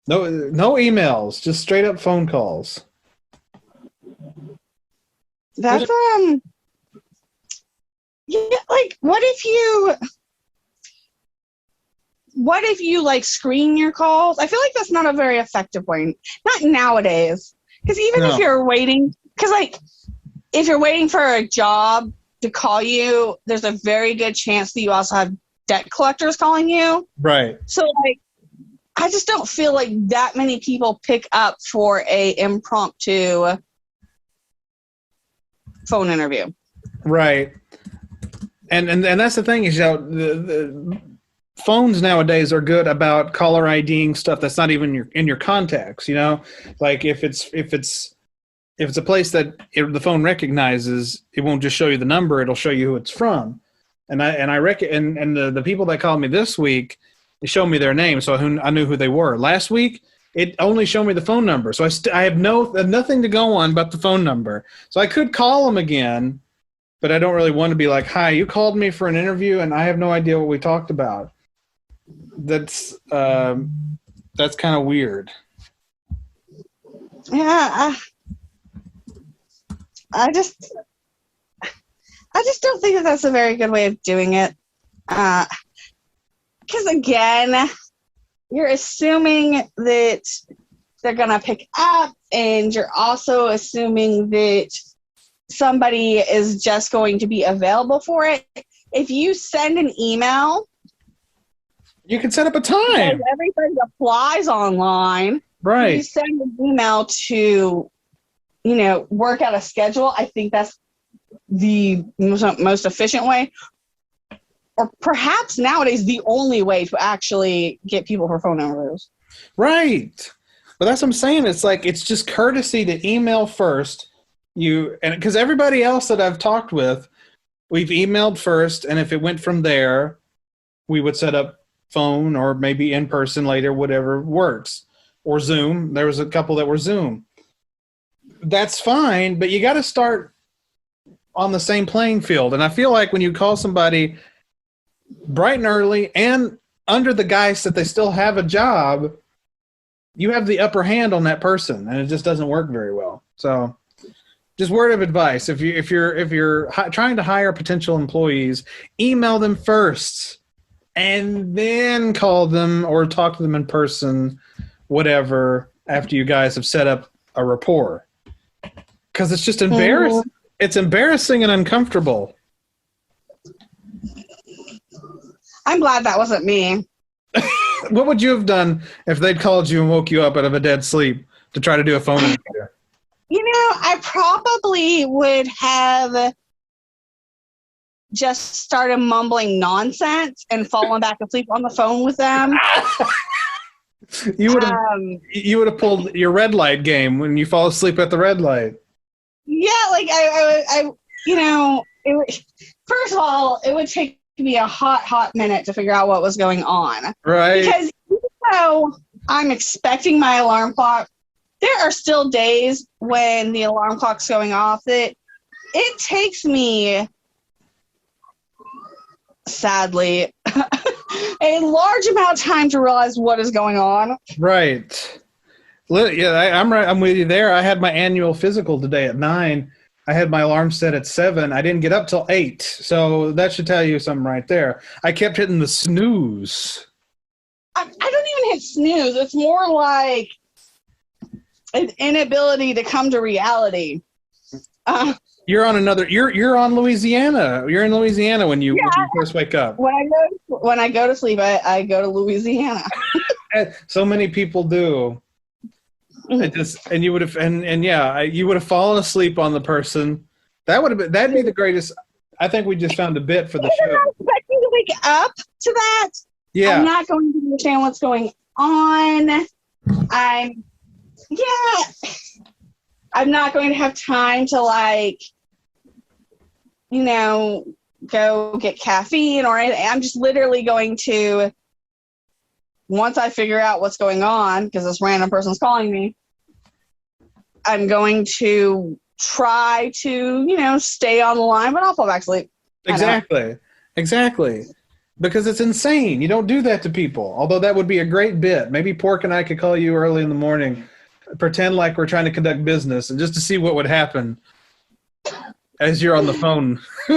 No emails, just straight up phone calls. That's yeah, like what if you like screen your calls? I feel like that's not a very effective way. Not nowadays. Because even if No. you're waiting, because like if you're waiting for a job to call you, there's a very good chance that you also have debt collectors calling you. Right. So like I just don't feel like that many people pick up for a impromptu phone interview. Right. And that's the thing is, the phones nowadays are good about caller IDing stuff that's not even in your contacts. Like if it's a place that the phone recognizes, it won't just show you the number; it'll show you who it's from. And the people that called me this week, it showed me their name, so I knew who they were. Last week, it only showed me the phone number, so I have nothing to go on but the phone number. So I could call them again, but I don't really want to be like, "Hi, you called me for an interview, and I have no idea what we talked about." That's kind of weird. Yeah, I just don't think that that's a very good way of doing it. Because again, you're assuming that they're gonna pick up, and you're also assuming that somebody is just going to be available for it. If you send an email, You can set up a because time, everybody applies online, if you right? send an email to, work out a schedule, I think that's the most efficient way. Or perhaps nowadays the only way to actually get people for phone numbers. Right. But that's what I'm saying. It's like it's just courtesy to email first. And because everybody else that I've talked with, we've emailed first, and if it went from there, we would set up phone or maybe in person later, whatever works, or Zoom. There was a couple that were Zoom. That's fine, but you got to start on the same playing field. And I feel like when you call somebody bright and early and under the guise that they still have a job, you have the upper hand on that person, and it just doesn't work very well. So, just word of advice: if you're trying to hire potential employees, email them first, and then call them or talk to them in person, whatever. After you guys have set up a rapport, because it's just Mm-hmm. embarrassing. It's embarrassing and uncomfortable. I'm glad that wasn't me. What would you have done if they'd called you and woke you up out of a dead sleep to try to do a phone interview? I probably would have just started mumbling nonsense and fallen back asleep on the phone with them. You would have Um, you would have pulled your red light game when you fall asleep at the red light. yeah, like first of all, it would take me a hot minute to figure out what was going on. Right. Because even though I'm expecting my alarm clock, there are still days when the alarm clock's going off that it takes me, sadly, a large amount of time to realize what is going on. Right. Yeah, I'm right. I'm with you there. I had my annual physical today at 9. I had my alarm set at 7. I didn't get up till 8. So that should tell you something right there. I kept hitting the snooze. I don't even hit snooze. It's more like an inability to come to reality. You're on Louisiana. You're in Louisiana when you first wake up. When I go to sleep, I go to Louisiana. So many people do. You would have you would have fallen asleep on the person. That'd be the greatest. I think we just found a bit for the I'm show. not expecting to wake up to that. Yeah. I'm not going to understand what's going on. I'm not going to have time to go get caffeine or anything. I'm just literally going to, once I figure out what's going on, because this random person's calling me, I'm going to try to, stay on the line, but I'll fall back asleep. Exactly. Because it's insane. You don't do that to people. Although that would be a great bit. Maybe Pork and I could call you early in the morning, pretend like we're trying to conduct business, and just to see what would happen as you're on the phone. No,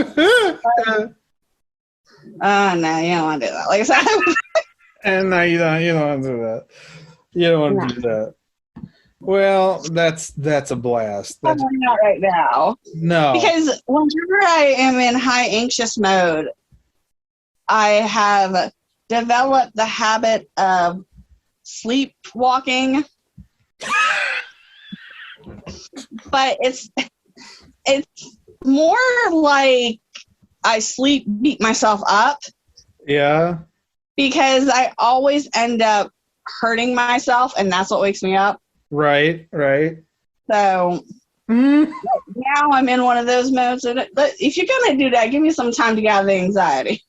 you don't want to do that. Like I said, And no, you don't want to do that. You don't want to do that. Well, that's a blast. That's not right now. no. Because whenever I am in high anxious mode, I have developed the habit of sleepwalking. But it's more like I sleep beat myself up. Yeah. Because I always end up hurting myself, and that's what wakes me up. Right. So now I'm in one of those modes. But if you're gonna do that, give me some time to get out of the anxiety.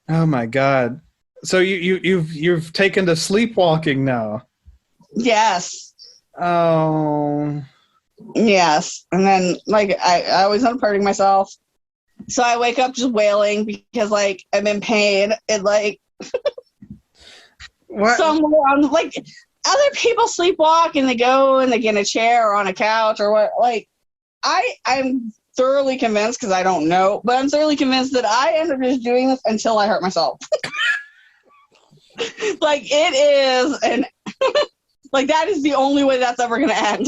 Oh my God. So you've taken to sleepwalking now. Yes. Oh. Yes. And then like I always end up hurting myself. So I wake up just wailing because like I'm in pain and like What? somewhere on like other people sleepwalk and they go and they get in a chair or on a couch or what. Like I'm thoroughly convinced, because I don't know, but I'm thoroughly convinced that I end up just doing this until I hurt myself. Like it is, and like that is the only way that's ever going to end.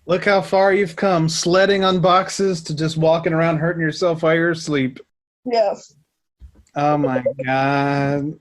Look how far you've come, sledding on boxes to just walking around hurting yourself while you're asleep. Yes. Oh my God.